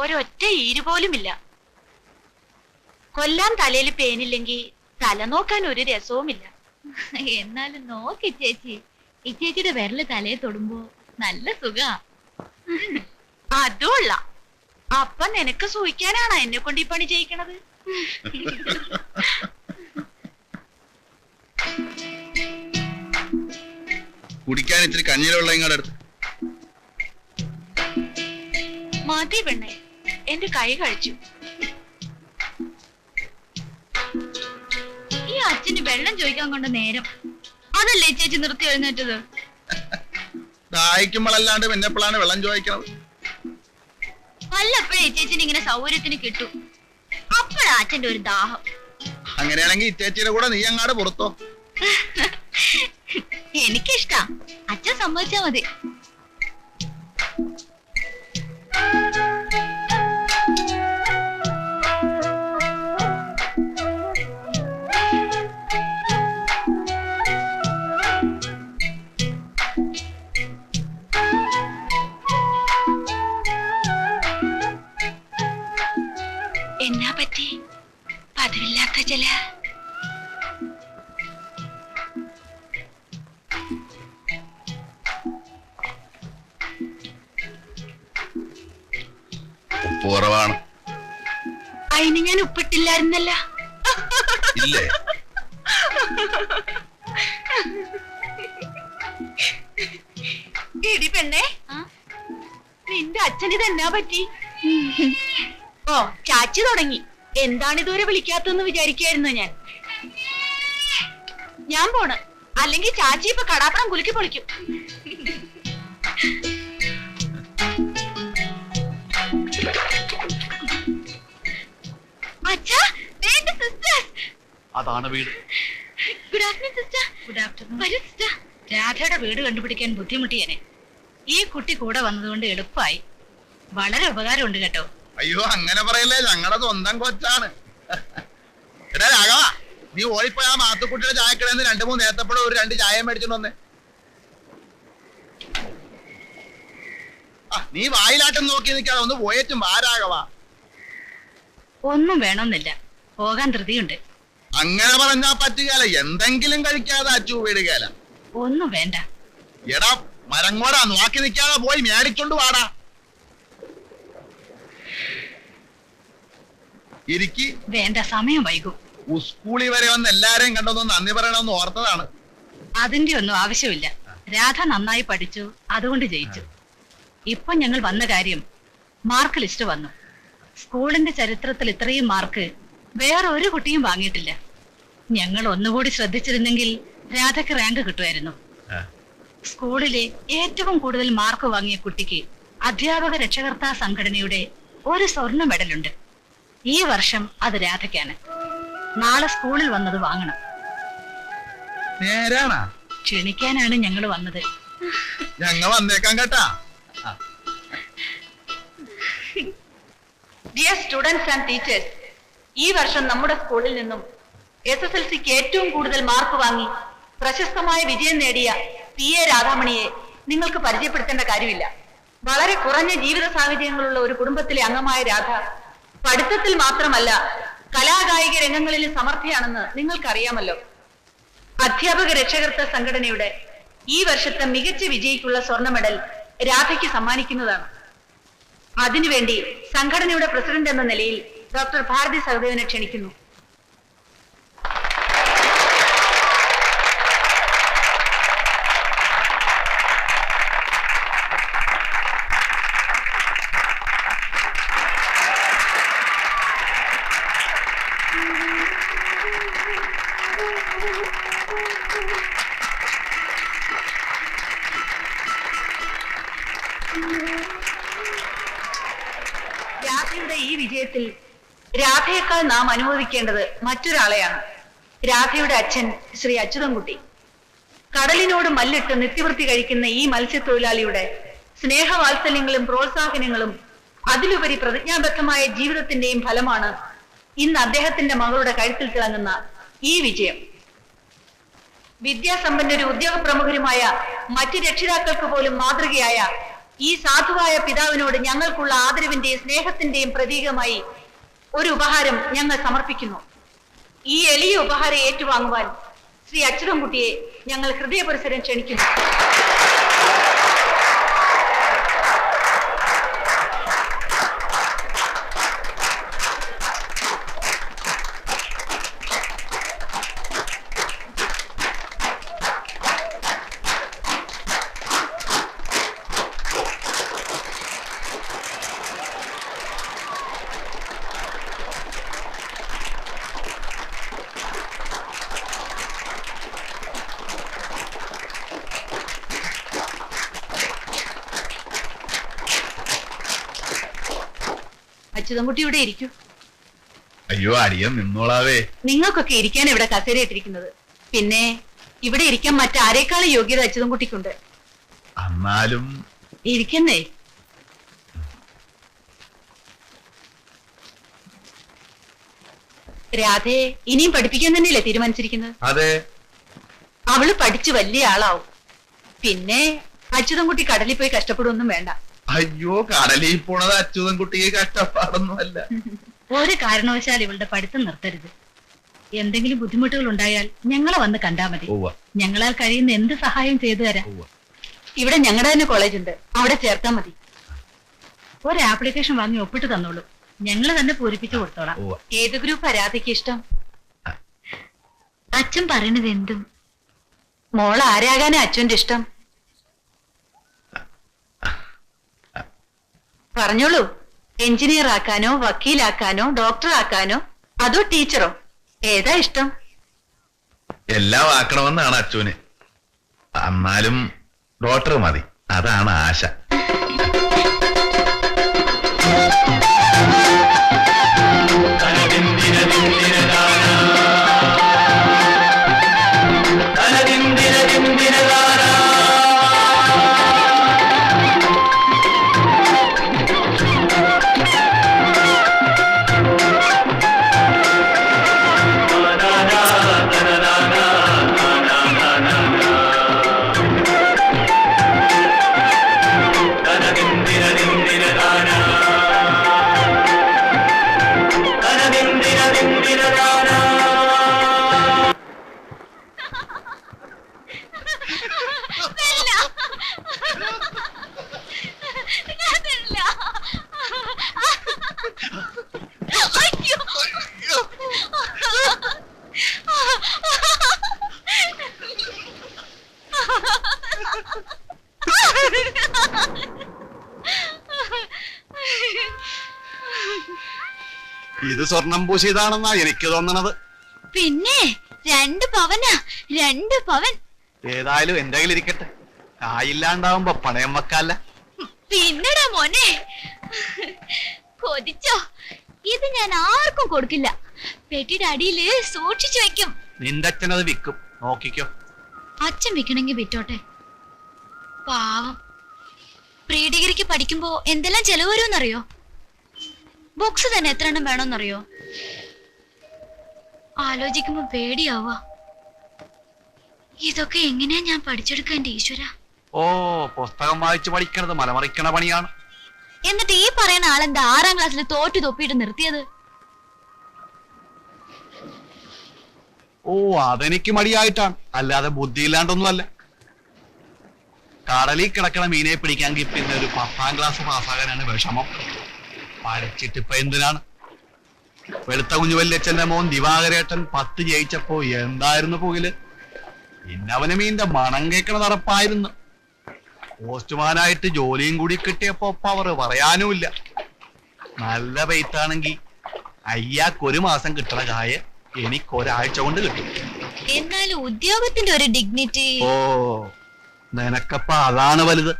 ഒരൊറ്റ ഈര് പോലുമില്ല. കൊല്ലാൻ തലയിൽ പേനില്ലെങ്കിൽ തല നോക്കാൻ ഒരു രസവുമില്ല. എന്നാലും നോക്കി ചേച്ചി, ഈ ചേച്ചിയുടെ വിരല് തലയെ തൊടുമ്പോ നല്ല സുഖാ. അതുമല്ല, അപ്പൊ നിനക്ക് സൂഹിക്കാനാണ് എന്നെ കൊണ്ട് ഈ പണി ചെയ്യിക്കണത്. കുടിക്കാൻ ഇത്തിരി കഞ്ഞിലുള്ള ഇങ്ങോട്ട് എടുത്ത്. മതി പെണ്ണെ, എന്റെ കൈ കഴിച്ചു. ഈ അച്ഛന് വെള്ളം ചോദിക്കാൻ കൊണ്ട് നേരം അതല്ലേ ചേച്ചി നിർത്തി എഴുന്നേറ്റത്? ദാഹിക്കുമ്പോഴല്ലാണ്ട് പിന്നെ എപ്പോഴാണ് വെള്ളം ചോദിക്കണത്? വല്ലപ്പോഴേ ചേച്ചിന് ഇങ്ങനെ സൗകര്യത്തിന് കിട്ടും, അപ്പോഴാ അച്ഛന്റെ ഒരു ദാഹം. അങ്ങനെയാണെങ്കിൽ ഇത്തേച്ചിയുടെ കൂടെ നീ അങ്ങാട് പുറത്തോ. എനിക്കിഷ്ടാ, അച്ഛൻ സമ്മതിച്ചാ മതി. എന്നാ പറ്റി? പതിവില്ലാത്ത ചില ഉപ്പ് കുറവാണ്. അതിന് ഞാൻ ഉപ്പിട്ടില്ലായിരുന്നല്ല. ഇല്ലേ? എടി പെണ്ണേ, നിന്റെ അച്ഛനിത് എന്നാ പറ്റി? ഓ, ചാച്ചി തുടങ്ങി. എന്താണ് ഇതുവരെ വിളിക്കാത്തെന്ന് വിചാരിക്കായിരുന്നു ഞാൻ പോണ്. അല്ലെങ്കിൽ ചാച്ചി ഇപ്പൊ കടാപ്പണം കുലുക്കി പൊളിക്കും. അതാണ് വീട്. Good afternoon sister. Good afternoon. വരൂ സിസ്റ്റർ. രാധയുടെ വീട് കണ്ടുപിടിക്കാൻ ബുദ്ധിമുട്ടിയനെ. ഈ കുട്ടി കൂടെ വന്നതുകൊണ്ട് എളുപ്പമായി. വളരെ ഉപകാരമുണ്ട് കേട്ടോ. അയ്യോ, അങ്ങനെ പറയല്ലേ, ഞങ്ങളുടെ സ്വന്തം കൊച്ചാണ്. എടാ രാഘവ, നീ ഓടിപ്പോയി ആ മാത്തുക്കുട്ടിയുടെ ചായക്കടന്ന് 2-3 നേരത്തപ്പോഴും ഒരു 2 ചായ മേടിച്ചോണ്ട് വന്നേ. നീ വായിലാട്ടം നോക്കി നിൽക്കാതെ ഒന്ന് പോയേറ്റും വാ രാഘവ. ഒന്നും വേണമെന്നില്ല, പോകാൻ ധൃതിയുണ്ട്. അങ്ങനെ പറഞ്ഞാ പറ്റുകയല്ല, എന്തെങ്കിലും കഴിക്കാതെ അച്ചു വീടുകയല്ല. ഒന്നും വേണ്ട. എടാ മരങ്ങോടാ, നോക്കി നിൽക്കാതെ പോയി മേടിച്ചോണ്ട് വാടാ. ഇരിക്കി. വേണ്ട, സമയം വൈകും. സ്കൂളിൽ വരെ വന്ന് എല്ലാരെയും കണ്ടൊന്ന് നന്ദി പറയണമെന്ന് ഓർത്തതാണ്. അതിന്റെ ഒന്നും ആവശ്യമില്ല. രാധ നന്നായി പഠിച്ചു, അതുകൊണ്ട് ജയിച്ചു. ഇപ്പൊ ഞങ്ങൾ വന്ന കാര്യം, മാർക്ക് ലിസ്റ്റ് വന്നു. സ്കൂളിന്റെ ചരിത്രത്തിൽ ഇത്രയും മാർക്ക് വേറെ ഒരു കുട്ടിയും വാങ്ങിയിട്ടില്ല. ഞങ്ങൾ ഒന്നുകൂടി ശ്രദ്ധിച്ചിരുന്നെങ്കിൽ രാധയ്ക്ക് റാങ്ക് കിട്ടുമായിരുന്നു. സ്കൂളിലെ ഏറ്റവും കൂടുതൽ മാർക്ക് വാങ്ങിയ കുട്ടിക്ക് അധ്യാപക രക്ഷകർത്താ സംഘടനയുടെ ഒരു സ്വർണ്ണ മെഡലുണ്ട്. ഈ വർഷം അത് രാധയ്ക്കാണ്. നാളെ സ്കൂളിൽ വന്നത് വാങ്ങണം. നേരാണാ? ക്ഷണിക്കാനാണ് ഞങ്ങൾ വന്നത്. ഞങ്ങൾ വന്നേക്കാം കേട്ടാ. ഡിയർ സ്റ്റുഡൻസ് ആൻഡ് ടീച്ചേഴ്സ്, ഈ വർഷം നമ്മുടെ സ്കൂളിൽ നിന്നും SSLCക്ക് ഏറ്റവും കൂടുതൽ മാർക്ക് വാങ്ങി പ്രശസ്തമായ വിജയം നേടിയ PA രാധാമണിയെ നിങ്ങൾക്ക് പരിചയപ്പെടുത്തേണ്ട കാര്യമില്ല. വളരെ കുറഞ്ഞ ജീവിത സാഹചര്യങ്ങളുള്ള ഒരു കുടുംബത്തിലെ അംഗമായ രാധ പഠിത്തത്തിൽ മാത്രമല്ല കലാകായിക രംഗങ്ങളിലും സമർത്ഥയാണെന്ന് നിങ്ങൾക്കറിയാമല്ലോ. അധ്യാപക രക്ഷകർത്ത സംഘടനയുടെ ഈ വർഷത്തെ മികച്ച വിജയിക്കുള്ള സ്വർണ്ണ മെഡൽ രാധയ്ക്ക് സമ്മാനിക്കുന്നതാണ്. അതിനുവേണ്ടി സംഘടനയുടെ പ്രസിഡന്റ് എന്ന നിലയിൽ ഡോക്ടർ ഭാരതി സഹദേവനെ ക്ഷണിക്കുന്നു. രാധയുടെ ഈ വിജയത്തിൽ രാധയേക്കാൾ നാം അനുമോദിക്കേണ്ടത് മറ്റൊരാളെയാണ്. രാധയുടെ അച്ഛൻ ശ്രീ അച്യുതൻകുട്ടി. കടലിനോട് മല്ലിട്ട് നിത്യവൃത്തി കഴിക്കുന്ന ഈ മത്സ്യത്തൊഴിലാളിയുടെ സ്നേഹവാത്സല്യങ്ങളും പ്രോത്സാഹനങ്ങളും അതിലുപരി പ്രതിജ്ഞാബദ്ധമായ ജീവിതത്തിന്റെയും ഫലമാണ് ഇന്ന് അദ്ദേഹത്തിന്റെ മകളുടെ കഴുത്തിൽ തിളങ്ങുന്ന ഈ വിജയം. വിദ്യാസമ്പന്നരും ഉദ്യോഗ പ്രമുഖരുമായ മറ്റ് രക്ഷിതാക്കൾക്ക് പോലും മാതൃകയായ ഈ സാധുവായ പിതാവിനോട് ഞങ്ങൾക്കുള്ള ആദരവിന്റെയും സ്നേഹത്തിന്റെയും പ്രതീകമായി ഒരു ഉപഹാരം ഞങ്ങൾ സമർപ്പിക്കുന്നു. ഈ എളിയ ഉപഹാരം ഏറ്റുവാങ്ങുവാൻ ശ്രീ അച്യുതൻകുട്ടിയെ ഞങ്ങൾ ഹൃദയപുരസരം ക്ഷണിക്കുന്നു. അച്യുതൻകുട്ടി ഇവിടെ ഇരിക്കൂ. അയ്യോ അടിയൻ നിന്നോളാവേ. നിങ്ങൾക്കൊക്കെ ഇരിക്കാൻ ഇവിടെ കസേര ഇട്ടിരിക്കുന്നത്. പിന്നെ ഇവിടെ ഇരിക്കാൻ മറ്റാരേക്കാളും യോഗ്യത അച്യുതൻകുട്ടിക്കുണ്ട്. എന്നാലും ഇരിക്കുന്നേ. രാധയെ ഇനിയും പഠിപ്പിക്കാൻ തന്നെയല്ലേ തീരുമാനിച്ചിരിക്കുന്നത്? അതെ. അവള് പഠിച്ചു വലിയ ആളാവും. പിന്നെ അച്യുതൻകുട്ടി കടലിൽ പോയി കഷ്ടപ്പെടുവൊന്നും വേണ്ട. അയ്യോ കടലിൽ പോണത് അച്യുതൻകുട്ടിയെ കഷ്ടപ്പാടൊന്നുമല്ല. ഒരു കാരണവശാൽ ഇവളുടെ പഠിത്തം നിർത്തരുത്. എന്തെങ്കിലും ബുദ്ധിമുട്ടുകൾ ഉണ്ടായാൽ ഞങ്ങളെ വന്ന് കണ്ടാ മതി. ഞങ്ങളാൽ കഴിയുന്ന എന്ത് സഹായം ചെയ്തു തരാം. ഇവിടെ ഞങ്ങളുടെ തന്നെ കോളേജ് ഉണ്ട്, അവിടെ ചേർത്താ മതി. ഒരു ആപ്ലിക്കേഷൻ വാങ്ങി ഒപ്പിട്ട് തന്നോളൂ, ഞങ്ങൾ തന്നെ പൂരിപ്പിച്ചു കൊടുത്തോളാം. ഏത് ഗ്രൂപ്പ് രാധയ്ക്ക് ഇഷ്ടം? അച്ഛൻ പറയണത് എന്തും. മോൾ ആരാകാനാ അച്ഛന്റെ ഇഷ്ടം? പറഞ്ഞോളൂ. എഞ്ചിനീയർ ആക്കാനോ, വക്കീലാക്കാനോ, ഡോക്ടർ ആക്കാനോ, അതോ ടീച്ചറോ? ഏതാ ഇഷ്ടം? എല്ലാം ആക്കണമെന്നാണ് അച്ഛന്. എന്നാലും ഡോക്ടർ മതി, അതാണ് ആശ. ഇത് സ്വർണം പൂശിയതാണെന്നാ എനിക്ക് തോന്നണത്. പിന്നെ 2 പവനാ, 2 പവൻ. ഏതായാലും എന്റെ കയ്യിലിരിക്കട്ടെ, കായില്ലാണ്ടാവുമ്പോ പണയം വെക്കാല്ല. പിന്നടാ മോനെ, കൊതിച്ചോ? ഇത് ഞാൻ ആർക്കും കൊടുക്കില്ല, പെട്ടിയുടെ അടിയില് സൂക്ഷിച്ചു വെക്കും. നിന്റെ അച്ഛനത് വിൽക്കും, നോക്കിക്കോ. അച്ഛൻ വിൽക്കണമെങ്കിൽ വിറ്റോട്ടെ. പാവം, പ്രീ ഡിഗ്രിക്ക് പഠിക്കുമ്പോ എന്തെല്ലാം ചെലവ് വരുമെന്നറിയോ? ബുക്സ് തന്നെ എത്ര എണ്ണം വേണമെന്നറിയോ? ആലോചിക്കുമ്പോ പേടിയാവുക. ഇതൊക്കെ എങ്ങനെയാ ഞാൻ പഠിച്ചെടുക്കുക എന്റെ ഈശ്വര? ഓ, പുസ്തകം വായിച്ചു പഠിക്കണത് മലമറിക്കണ പണിയാണ്. എന്നിട്ട് ഈ പറയുന്ന ആളെന്താ 6ാം ക്ലാസ്സിൽ തോറ്റു തൊപ്പിയിട്ട് നിർത്തിയത്? ഓ, അതെനിക്ക് മടിയായിട്ടാണ്, അല്ലാതെ ബുദ്ധിയില്ലാണ്ടൊന്നുമല്ല. കടലിൽ കിടക്കണ മീനെ പിടിക്കാമെങ്കിൽ പിന്നെ ഒരു 10ാം ക്ലാസ് പാസ്സാകാനാണ് വിഷമം. പഠിച്ചിട്ട് ഇപ്പൊ എന്തിനാണ്? വെളുത്ത കുഞ്ഞു വല്യച്ഛന്റെ മോൻ ദിവാകരേട്ടൻ 10 ജയിച്ചപ്പോ എന്തായിരുന്നു പുകില്? പിന്നെ അവന് മീന്റെ മണം കേൾക്കണ നടപ്പായിരുന്നു. പോസ്റ്റ്മാനായിട്ട് ജോലിയും കൂടി കിട്ടിയപ്പോ പവർ പറയാനുമില്ല. നല്ല പെയ്ത്താണെങ്കിൽ അയ്യാക്കൊരു മാസം കിട്ടണ കായ എനിക്കൊരാഴ്ച കൊണ്ട് കിട്ടും. എന്നാലും ഉദ്യോഗത്തിന്റെ ഒരു ഡിഗ്നിറ്റി. ഓ, നിനക്കപ്പ അതാണ് വലുത്.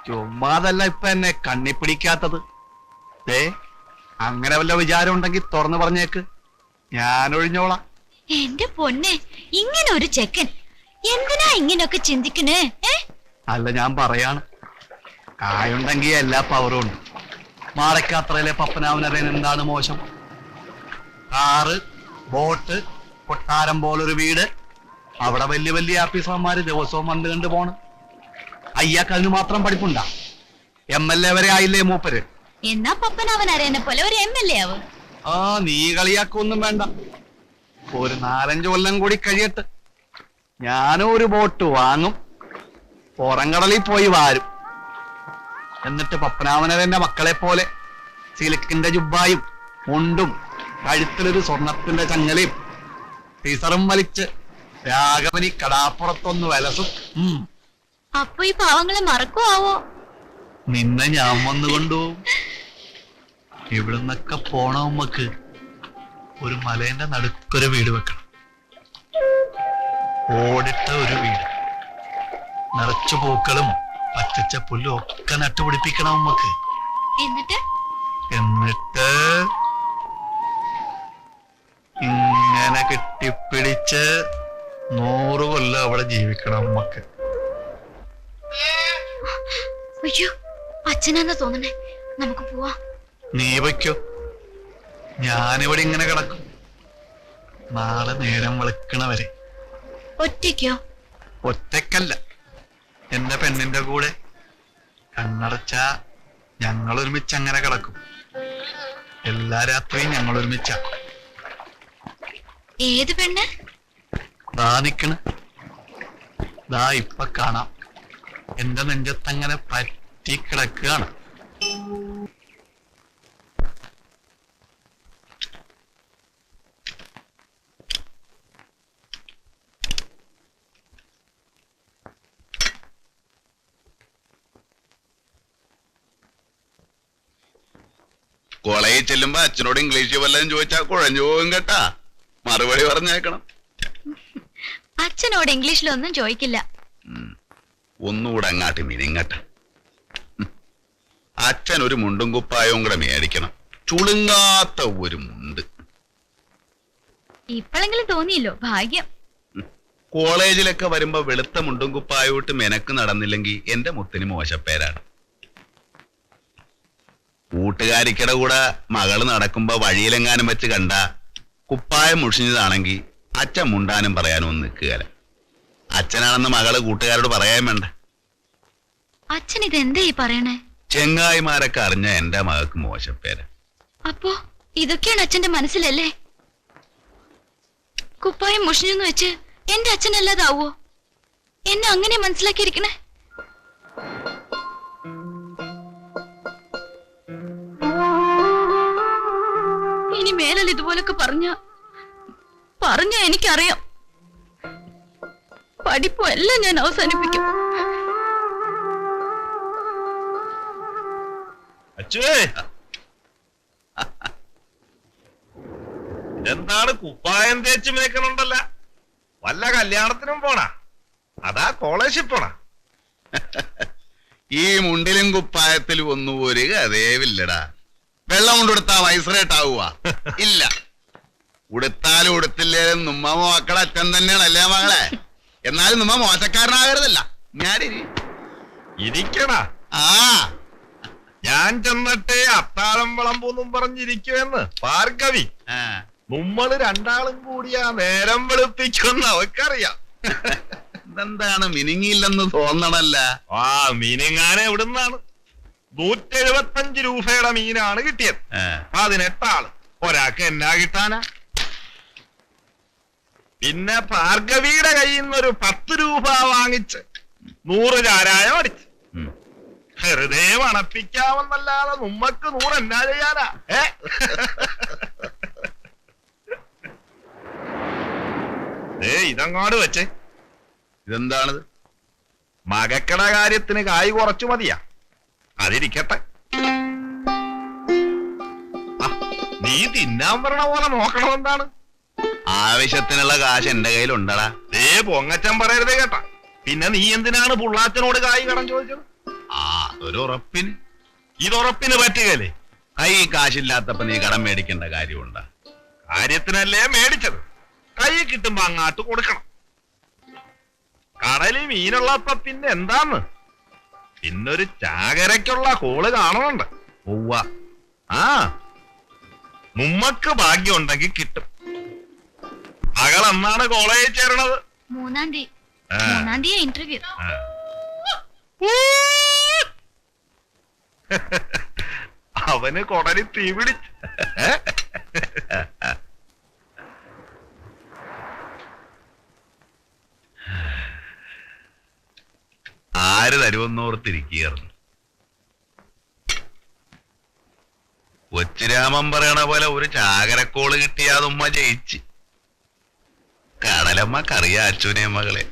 ചുമ്മാതല്ല ഇപ്പൊ എന്നെ കണ്ണി പിടിക്കാത്തത്. അങ്ങനെ വല്ല വിചാരം ഉണ്ടെങ്കിൽ തുറന്നു പറഞ്ഞേക്ക്, ഞാൻ ഒഴിഞ്ഞോളാം. എന്റെ പൊന്നെ, ഇങ്ങനെ ഒരു ചെക്കൻ എന്തിനാ ഇങ്ങനെയൊക്കെ ചിന്തിക്കണേ? അല്ല, ഞാൻ പറയാണ്, കായുണ്ടെങ്കിൽ എല്ലാ പവറും ഉണ്ട്. മാടക്കാത്രയിലെ പപ്പനാവനറിയാൻ എന്താണ് മോശം? കാറ്, ബോട്ട്, കൊട്ടാരം പോലൊരു വീട്, അവിടെ വലിയ വലിയ ആഫീസർമാര് ദിവസവും വന്ന് കണ്ടു പോണ്. അയ്യാക്ക് അതിന് മാത്രം പഠിപ്പുണ്ടാ? MLA വരെ ആയില്ലേ മൂപ്പര്? എന്നാ പപ്പൻ അവൻ അറിയുന്ന പോലെ ഒരു MLA ആവും. ആ, നീ കളിയാക്കൊന്നും വേണ്ട. ഒരു 4-5 കൊല്ലം കൂടി കഴിയട്ടെ. ഞാനും ഒരു ബോട്ട് വാങ്ങും, പുറംകടലിൽ പോയി വാരും. എന്നിട്ട് പപ്പനാമനവന്റെ മക്കളെ പോലെ സിലിക്കിന്റെ ജുബ്ബായും മുണ്ടും കഴുത്തിലൊരു സ്വർണത്തിന്റെ ചങ്ങലയും ടീസറും വലിച്ച് രാഘവനി കടാപ്പുറത്തൊന്ന് വലസും. അപ്പൊ ഈ പാവങ്ങളെ മറക്കുവോ? നിന്നെ ഞാൻ വന്നുകൊണ്ടുപോകും. ഇവിടുന്നൊക്കെ പോണ ഉമ്മക്ക് ഒരു മലേന്റെ നടുക്കൊരു വീട് വെക്കണം. ഓടിട്ട ഒരു വീട്, നിറച്ചു പൂക്കളും പച്ചച്ച പുല്ലും ഒക്കെ നട്ടുപിടിപ്പിക്കണം ഉമ്മക്ക്. എന്നിട്ട് ഇങ്ങനെ കെട്ടിപ്പിടിച്ച് 100 കൊല്ലം അവിടെ ജീവിക്കണം ഉമ്മക്ക്. അയ്യോ, അച്ഛനാന്ന് തോന്നണേ. നമുക്ക് പോവാ. നീ വയ്ക്കോ, ഞാനിവിടെ ഇങ്ങനെ കിടക്കും നാളെ നേരം വെളുക്കണവരെ. ഒറ്റയ്ക്കോ? ഒറ്റക്കല്ല, എന്റെ പെണ്ണിന്റെ കൂടെ. കണ്ണടച്ച ഞങ്ങൾ ഒരുമിച്ച് അങ്ങനെ കിടക്കും. എല്ലാ രാത്രിയും ഞങ്ങൾ ഒരുമിച്ച. ഏത് പെണ്ണ്? ദാ നിക്കണ്, ദാ ഇപ്പൊ കാണാം. എന്റെ നെഞ്ചത്തങ്ങനെ പറ്റി കിടക്കുകയാണ്. കോളേജിൽ ചെല്ലുമ്പോ അച്ഛനോട് ഇംഗ്ലീഷ് വല്ലതും ചോദിച്ചാൽ കുഴഞ്ഞു പോകും കേട്ടാ. മറുപടി പറഞ്ഞേക്കണം. അച്ഛനോട് ഇംഗ്ലീഷിലൊന്നും ചോദിക്കില്ല. ഒന്നുകൂടെ അങ്ങാട്ട് മിനിങ്ങട്ട. അച്ഛൻ ഒരു മുണ്ടും കുപ്പായവും കൂടെ മേടിക്കണം. ചുളുങ്ങാത്ത ഒരു മുണ്ട്. ഇപ്പോഴെങ്കിലും തോന്നിയില്ലോ, ഭാഗ്യം. കോളേജിലൊക്കെ വരുമ്പോ വെളുത്ത മുണ്ടും കുപ്പായോട്ട് മെനക്ക് നടന്നില്ലെങ്കിൽ എന്റെ മുത്തിന് മോശപ്പേരാണ്. കൂട്ടുകാരിക്കടെ കൂടെ മകള് നടക്കുമ്പോ വഴിയിലെങ്ങാനും വെച്ച് കണ്ട കുപ്പായം മുഷിഞ്ഞതാണെങ്കിൽ അച്ഛൻ മുണ്ടാനും പറയാനും ഒന്നും നിൽക്കുകയല്ല. അച്ഛനാണെന്ന് മകള് കൂട്ടുകാരോട് പറയാൻ വേണ്ട. അച്ഛൻ ഇതെന്താ ഈ പറയണേ? ചെങ്ങായിമാരൊക്കെ അറിഞ്ഞ എന്റെ മകൾക്ക് മോശപ്പേര്. അപ്പോ ഇതൊക്കെയാണ് അച്ഛന്റെ മനസ്സിലല്ലേ? കുപ്പായം മുഷിഞ്ഞെന്ന് വെച്ച് എന്റെ അച്ഛനല്ലാതാവോ? എന്നെ അങ്ങനെ മനസ്സിലാക്കിയിരിക്കണേ? ഇനി മേലൽ ഇതുപോലൊക്കെ പറഞ്ഞ എനിക്കറിയാം, പഠിപ്പും എല്ലാം ഞാൻ അവസാനിപ്പിക്കും. എന്താണ് കുപ്പായം തേച്ച് മേക്കണുണ്ടല്ല? വല്ല കല്യാണത്തിനും പോണ? അതാ കോളേജിൽ പോണ? ഈ മുണ്ടിലും കുപ്പായത്തിലും ഒന്നും ഒരു കഥേവില്ലടാ. വെള്ളം കൊണ്ടുകൊടുത്താ വയസ്സറേട്ടാവുക ഇല്ല. ഉടുത്താലും ഉടുത്തില്ലേലും നമ്മ മക്കളെ അച്ഛൻ തന്നെയാണല്ലേ മകളെ. എന്നാലും നമ്മ മോശക്കാരനാകരുതല്ല. ഞാനിരി ഇരിക്കടാ. ആ, ഞാൻ ചെന്നിട്ട് അത്താഴം വിളമ്പൂന്നും പറഞ്ഞിരിക്കുമെന്ന് ഭാർഗവി. നമ്മള് രണ്ടാളും കൂടിയാ നേരം വെളുപ്പിക്കുമെന്ന് അവക്കറിയാം. ഇതെന്താണ് മിനിങ്ങിയില്ലെന്ന് തോന്നണല്ല. ആ മീനെങ്ങാനെ എവിടുന്നാണ്? 175 രൂപയുടെ മീനാണ് കിട്ടിയത്. 18 ആള്. ഒരാൾക്ക് എന്നാ കിട്ടാനാ? പിന്നെ ഭാർഗവിയുടെ കയ്യിൽ നിന്നൊരു 10 രൂപ വാങ്ങിച്ച് 100 ചാരായം അടിച്ചു. വെറുതെ മണപ്പിക്കാമെന്നല്ലാതെ നമ്മക്ക് 100 എന്നാ ചെയ്യാനാ? ഇതങ്ങോട് വെച്ചേ. ഇതെന്താണിത്? മകക്കട കാര്യത്തിന് കായ് കുറച്ചു മതിയാ. അതിരിക്കട്ടെ. നീ തിന്നാൻ പറഞ്ഞ പോലെ നോക്കണമെന്താണ്? ആവശ്യത്തിനുള്ള കാശ് എന്റെ കയ്യിലുണ്ടടാ. പൊങ്ങച്ചൻ പറയരുതേ കേട്ടാ. പിന്നെ നീ എന്തിനാണ് പുള്ളാച്ചനോട് കായ് കടം ചോദിച്ചത്? ആ, അതൊരു ഉറപ്പിന്. ഇതുറപ്പിന് പറ്റുകയല്ലേ? കൈ കാശില്ലാത്തപ്പോ നീ കടം മേടിക്കേണ്ട കാര്യമുണ്ടാ? കാര്യത്തിനല്ലേ മേടിച്ചത്. കൈ കിട്ടുമ്പോ അങ്ങാട്ട് കൊടുക്കണം. കടലിൽ മീനുള്ളപ്പോ പിന്നെ എന്താന്ന്? പിന്നൊരു ചാകരയ്ക്കുള്ള കോള് കാണുന്നുണ്ട്. പോവ. ആ, നമ്മക്ക് ഭാഗ്യം ഉണ്ടെങ്കിൽ കിട്ടും. മകൾ എന്നാണ് കോളേജിൽ ചേരണത്? 3-ാം തീയതി ഇന്റർവ്യൂ. അവന് കൊടലി തീ പിടിച്ച്. ആര് തരുമെന്നോർത്തിരിക്കുകയായിരുന്നു. കൊച്ചുരാമൻ പറയണ പോലെ ഒരു ചാകരക്കോള് കിട്ടിയാതുമ്മ ജയിച്ച്. കടലമ്മക്കറിയാ അച്ഛനെ മകളെ.